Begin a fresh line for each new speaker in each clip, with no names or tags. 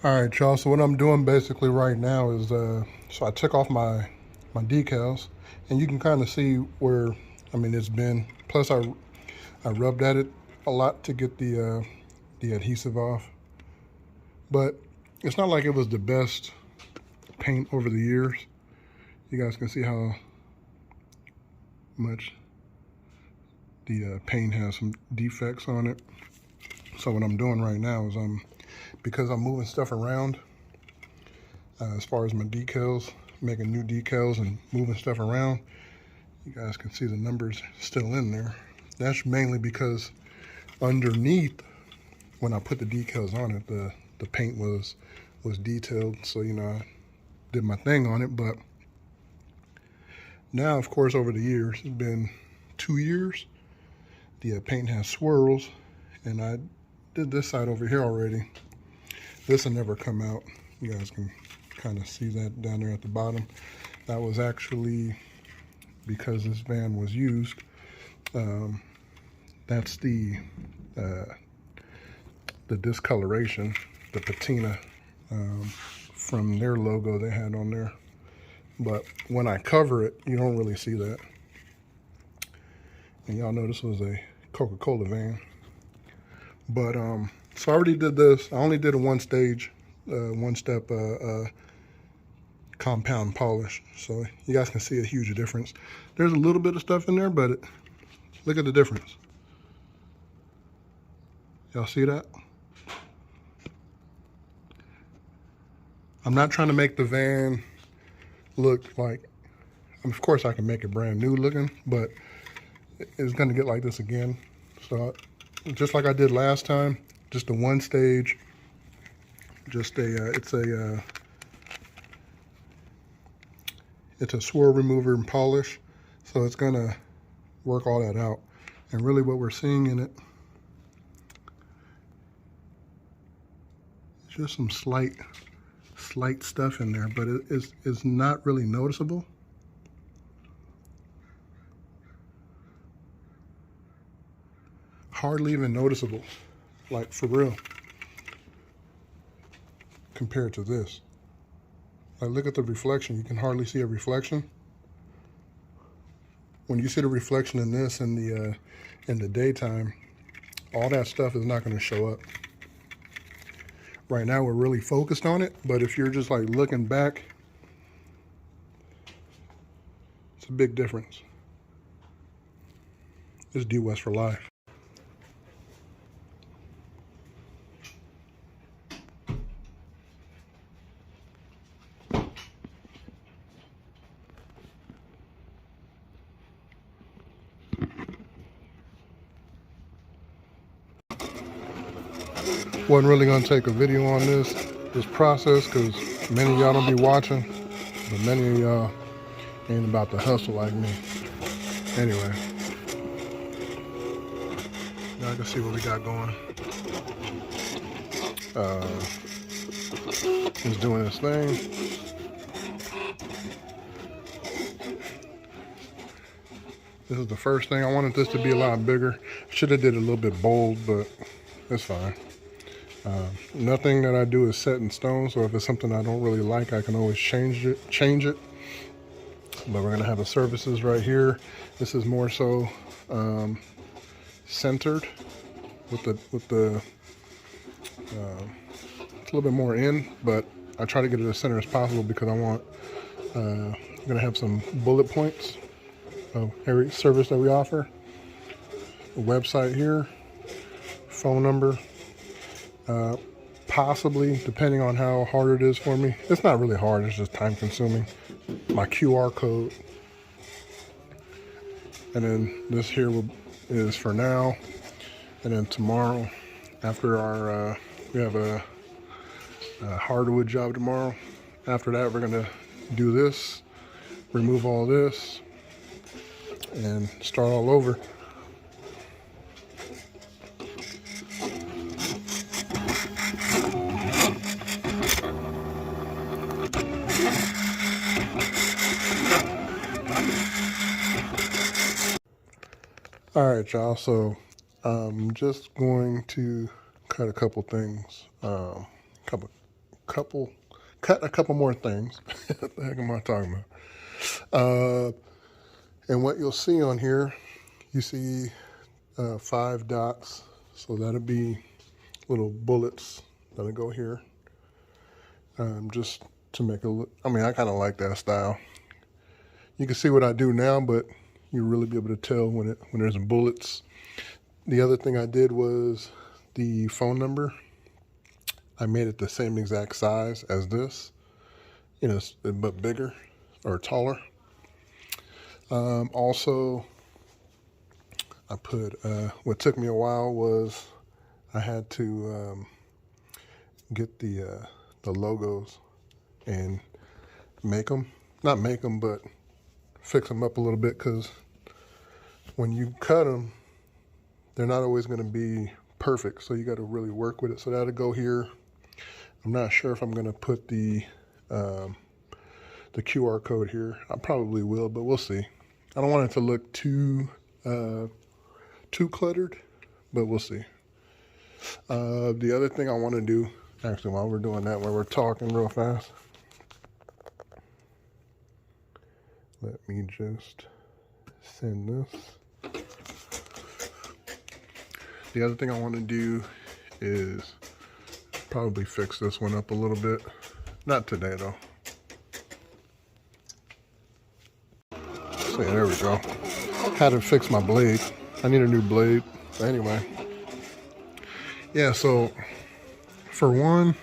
All right, y'all. So what I'm doing basically right now is, so I took off my decals, and you can kind of see where, it's been. Plus, I rubbed at it a lot to get the adhesive off. But it's not like it was the best paint over the years. You guys can see how much the paint has some defects on it. So what I'm doing right now is because I'm moving stuff around as far as my decals, making new decals and moving stuff around, you guys can see the numbers still in there. That's mainly because underneath, when I put the decals on it, the paint was detailed. So, I did my thing on it. But now, of course, over the years, it's been 2 years, the paint has swirls, and I did this side over here already. This will never come out. You guys can kind of see that down there at the bottom. That was actually because this van was used. That's the discoloration, the patina from their logo they had on there. But when I cover it, you don't really see that. And y'all know this was a Coca-Cola van. But so I already did this. I only did a one-step compound polish. So you guys can see a huge difference. There's a little bit of stuff in there, but look at the difference. Y'all see that? I'm not trying to make the van look like, of course I can make it brand new looking, but it's gonna get like this again. So just like I did last time, just a one stage, it's a swirl remover and polish. So it's gonna work all that out. And really what we're seeing in it, just some slight stuff in there, but it's not really noticeable. Hardly even noticeable, like for real, compared to this. Like, look at the reflection. You can hardly see a reflection. When you see the reflection in this in the daytime, all that stuff is not going to show up. Right now we're really focused on it, but if you're just like looking back, it's a big difference. It's DWES for life. Wasn't really gonna take a video on this process because many of y'all don't be watching, but many of y'all ain't about to hustle like me. Anyway, y'all can see what we got going. He's doing his thing. This is the first thing. I wanted this to be a lot bigger. Should have did a little bit bold, but it's fine. Nothing that I do is set in stone, so if it's something I don't really like, I can always change it. But we're gonna have the surfaces right here. This is more so centered with the it's a little bit more in, but I try to get it as center as possible because I want I'm gonna have some bullet points of every service that we offer. A website here, phone number. Possibly, depending on how hard it is for me. It's not really hard, it's just time consuming. My QR code. And then this here is for now. And then tomorrow, after our, we have a hardwood job tomorrow. After that, we're gonna do this, remove all this, and start all over. All right, y'all, so I'm just going to cut a couple things, couple cut a couple more things. What the heck am I talking about? And what you'll see on here, you see 5 dots. So that'll be little bullets that'll go here. Just to make it look, I mean, I kind of like that style. You can see what I do now, but you'll really be able to tell when there's bullets. The other thing I did was the phone number. I made it the same exact size as this, you know, but bigger or taller. Also, I put, what took me a while was I had to get the logos and make them, not make them, but fix them up a little bit, because when you cut them, they're not always going to be perfect, so you got to really work with it. So that'll go here. I'm not sure if I'm going to put the QR code here. I probably will, but we'll see. I don't want it to look too cluttered, but we'll see. The other thing I want to do, actually, while we're doing that, while we're talking real fast, let me just send this. The other thing I want to do is probably fix this one up a little bit. Not today, though. So yeah, there we go. Had to fix my blade. I need a new blade. But anyway. Yeah, so for one,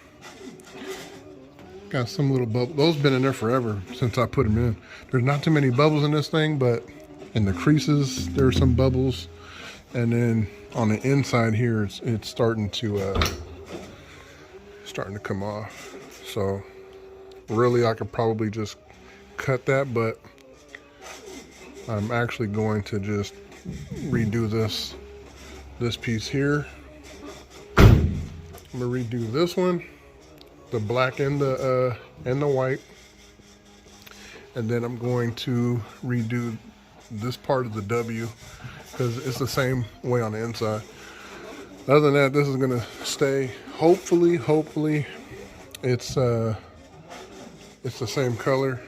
got some little bubbles. Those been in there forever since I put them in. There's not too many bubbles in this thing, but in the creases, there are some bubbles. And then on the inside here, it's starting to come off. So really, I could probably just cut that, but I'm actually going to just redo this piece here. I'm gonna redo this one, the black and the white, and then I'm going to redo this part of the W, because it's the same way on the inside. Other than that, this is gonna stay. Hopefully, it's the same color.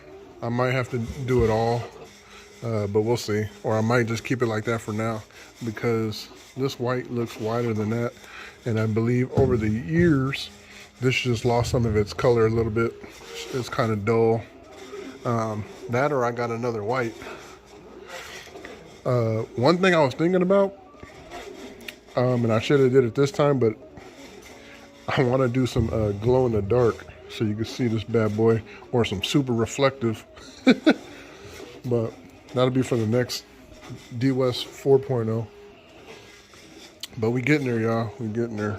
I might have to do it all, but we'll see. Or I might just keep it like that for now, because this white looks whiter than that. And I believe over the years, this just lost some of its color a little bit. It's kind of dull. That, or I got another white. One thing I was thinking about, and I should have did it this time, but I want to do some glow in the dark so you can see this bad boy, or some super reflective. But that'll be for the next DWES 4.0. But we getting there, y'all. We getting there.